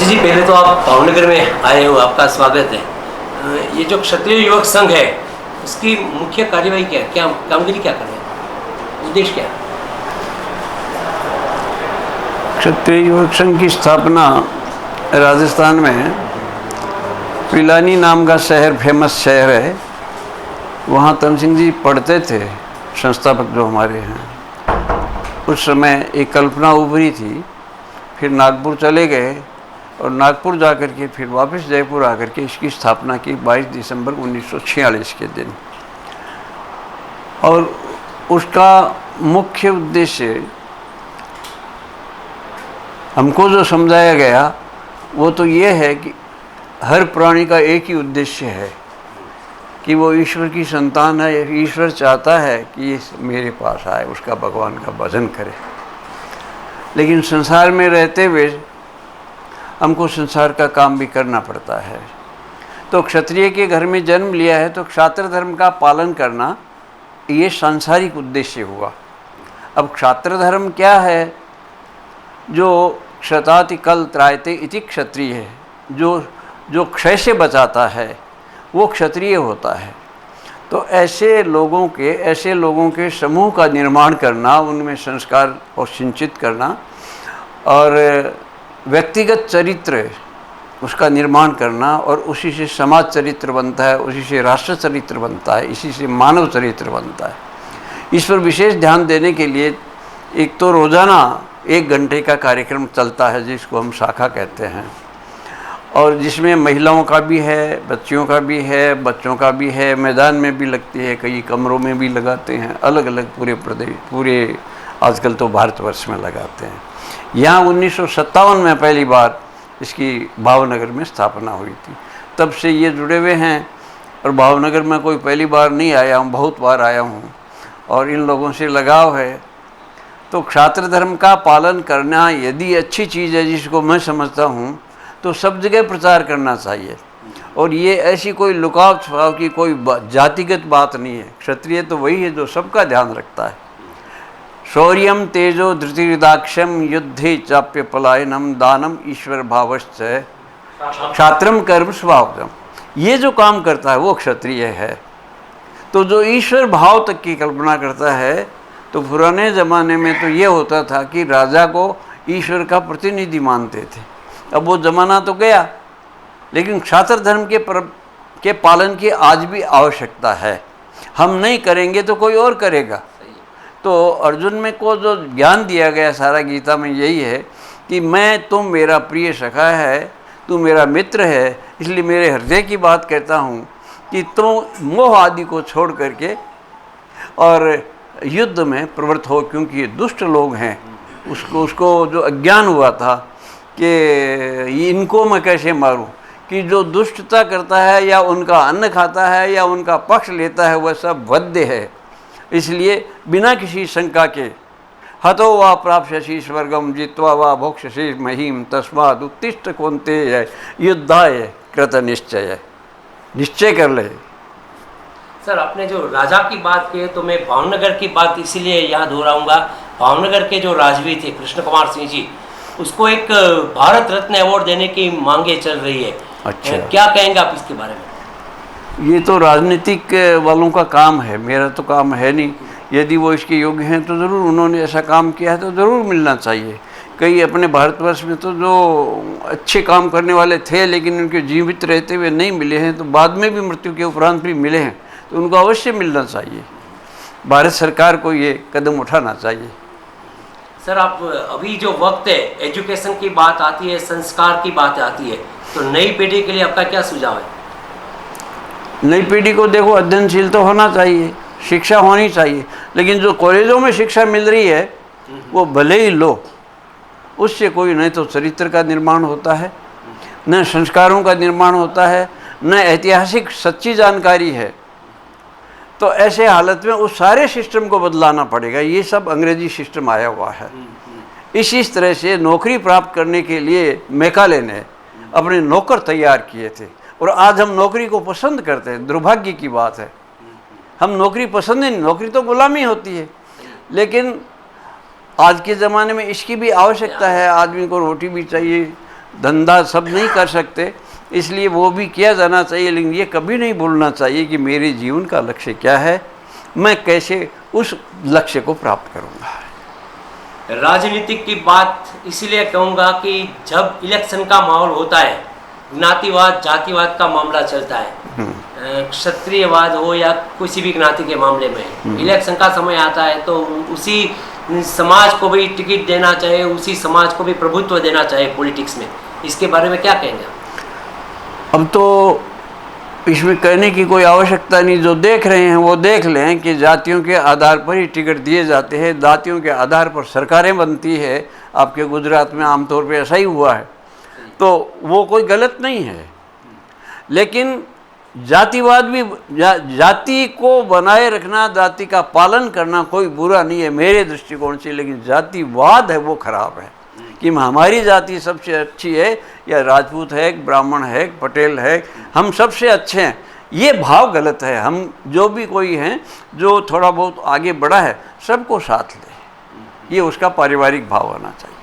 तुलसी जी, पहले तो आप भावनगर में आए हो, आपका स्वागत है। ये जो क्षत्रिय युवक संघ है, उसकी मुख्य कार्यवाही क्या है, क्या कामगिरी क्या कर रहे हैं, उद्देश्य क्या है? क्षत्रिय युवक संघ की स्थापना राजस्थान में पिलानी नाम का शहर, फेमस शहर है। वहाँ तन सिंह जी पढ़ते थे, संस्थापक जो हमारे हैं। उस समय एक कल्पना उभरी थी, फिर नागपुर चले गए और नागपुर जाकर के फिर वापस जयपुर आकर के इसकी स्थापना की 22 दिसंबर 1946 के दिन। और उसका मुख्य उद्देश्य हमको जो समझाया गया वो तो ये है कि हर प्राणी का एक ही उद्देश्य है कि वो ईश्वर की संतान है। ईश्वर चाहता है कि ये मेरे पास आए, उसका भगवान का भजन करे। लेकिन संसार में रहते हुए हमको संसार का काम भी करना पड़ता है। तो क्षत्रिय के घर में जन्म लिया है तो क्षात्र धर्म का पालन करना ये सांसारिक उद्देश्य हुआ। अब क्षात्र धर्म क्या है? जो क्षताति कल त्रायते इति क्षत्रिय है, जो क्षय से बचाता है वो क्षत्रिय होता है। तो ऐसे लोगों के समूह का निर्माण करना, उनमें संस्कार और सिंचित करना और व्यक्तिगत चरित्र उसका निर्माण करना, और उसी से समाज चरित्र बनता है, उसी से राष्ट्र चरित्र बनता है, इसी से मानव चरित्र बनता है। इस पर विशेष ध्यान देने के लिए एक तो रोज़ाना 1 घंटे का कार्यक्रम चलता है जिसको हम शाखा कहते हैं, और जिसमें महिलाओं का भी है, बच्चियों का भी है, बच्चों का भी है, मैदान में भी लगती है, कई कमरों में भी लगाते हैं, अलग अलग पूरे आजकल तो भारतवर्ष में लगाते हैं। यहाँ 1957 में पहली बार इसकी भावनगर में स्थापना हुई थी। तब से ये जुड़े हुए हैं, और भावनगर में कोई पहली बार नहीं आया हूँ, बहुत बार आया हूँ और इन लोगों से लगाव है। तो क्षात्र धर्म का पालन करना यदि अच्छी चीज़ है, जिसको मैं समझता हूँ, तो सब जगह प्रचार करना चाहिए। और ये ऐसी कोई लुकाव छुपाव की कोई जातिगत बात नहीं है। क्षत्रिय तो वही है जो सबका ध्यान रखता है। शौर्यम तेजो धृतिरिदाक्षम युद्धे चाप्य पलायनम दानम ईश्वर भावश्च क्षात्रम कर्म स्वभावजम। ये जो काम करता है वो क्षत्रिय है। तो जो ईश्वर भाव तक की कल्पना करता है, तो पुराने ज़माने में तो ये होता था कि राजा को ईश्वर का प्रतिनिधि मानते थे। अब वो ज़माना तो गया, लेकिन क्षात्र धर्म के पालन की आज भी आवश्यकता है। हम नहीं करेंगे तो कोई और करेगा। तो अर्जुन में को जो ज्ञान दिया गया सारा गीता में यही है कि तुम मेरा प्रिय सखा है, तू मेरा मित्र है, इसलिए मेरे हृदय की बात कहता हूँ कि तुम मोह आदि को छोड़ करके और युद्ध में प्रवृत्त हो, क्योंकि ये दुष्ट लोग हैं। उसको जो अज्ञान हुआ था कि इनको मैं कैसे मारूं, कि जो दुष्टता करता है या उनका अन्न खाता है या उनका पक्ष लेता है वह सब वध्य है। इसलिए बिना किसी शंका के हतो वा प्राप्स्यसि स्वर्गम जित्वा वा भोक्ष्यसि महीम तस्माद् उत्तिष्ठ कौन्तेय युद्धाय कृत निश्चय। निश्चय कर ले। सर, आपने जो राजा की बात की है तो मैं भावनगर की बात इसीलिए यहाँ दोहराऊंगा। भावनगर के जो राजवी थे कृष्ण कुमार सिंह जी, उसको एक भारत रत्न अवार्ड देने की मांगे चल रही है। अच्छा, क्या कहेंगे आप इसके बारे में? ये तो राजनीतिक वालों का काम है, मेरा तो काम है नहीं। यदि वो इसके योग्य हैं तो ज़रूर, उन्होंने ऐसा काम किया है तो ज़रूर मिलना चाहिए। कई अपने भारतवर्ष में तो जो अच्छे काम करने वाले थे लेकिन उनके जीवित रहते हुए नहीं मिले हैं, तो बाद में भी मृत्यु के उपरांत भी मिले हैं, तो उनको अवश्य मिलना चाहिए। भारत सरकार को ये कदम उठाना चाहिए। सर, आप अभी जो वक्त है, एजुकेशन की बात आती है, संस्कार की बात आती है, तो नई पीढ़ी के लिए आपका क्या सुझाव है? नई पीढ़ी को देखो, अध्ययनशील तो होना चाहिए, शिक्षा होनी चाहिए, लेकिन जो कॉलेजों में शिक्षा मिल रही है वो भले ही लो, उससे कोई न तो चरित्र का निर्माण होता है, न संस्कारों का निर्माण होता है, न ऐतिहासिक सच्ची जानकारी है। तो ऐसे हालत में उस सारे सिस्टम को बदलाना पड़ेगा। ये सब अंग्रेजी सिस्टम आया हुआ है। इसी तरह से नौकरी प्राप्त करने के लिए मैकाले ने अपने नौकर तैयार किए थे, और आज हम नौकरी को पसंद करते हैं। दुर्भाग्य की बात है, हम नौकरी पसंद नहीं। नौकरी तो गुलामी होती है, लेकिन आज के ज़माने में इसकी भी आवश्यकता है। आदमी को रोटी भी चाहिए, धंधा सब नहीं कर सकते, इसलिए वो भी किया जाना चाहिए, लेकिन ये कभी नहीं भूलना चाहिए कि मेरे जीवन का लक्ष्य क्या है, मैं कैसे उस लक्ष्य को प्राप्त करूँगा। राजनीतिक की बात इसीलिए कहूँगा कि जब इलेक्शन का माहौल होता है, ज्ञातिवाद जातिवाद का मामला चलता है, क्षत्रियवाद हो या किसी भी ज्ञाति के मामले में इलेक्शन का समय आता है, तो उसी समाज को भी टिकट देना चाहिए, उसी समाज को भी प्रभुत्व देना चाहिए पॉलिटिक्स में। इसके बारे में क्या कहेंगे? अब तो इसमें कहने की कोई आवश्यकता नहीं, जो देख रहे हैं वो देख लें कि जातियों के आधार पर ही टिकट दिए जाते हैं, जातियों के आधार पर सरकारें बनती है। आपके गुजरात में आमतौर पे ऐसा ही हुआ है, तो वो कोई गलत नहीं है। लेकिन जातिवाद भी, जाति को बनाए रखना, जाति का पालन करना कोई बुरा नहीं है मेरे दृष्टिकोण से, लेकिन जातिवाद है वो खराब है कि हमारी जाति सबसे अच्छी है, या राजपूत है, ब्राह्मण है, पटेल है, हम सबसे अच्छे हैं, ये भाव गलत है। हम जो भी कोई हैं जो थोड़ा बहुत आगे बढ़ा है सबको साथ ले, ये उसका पारिवारिक भाव होना चाहिए।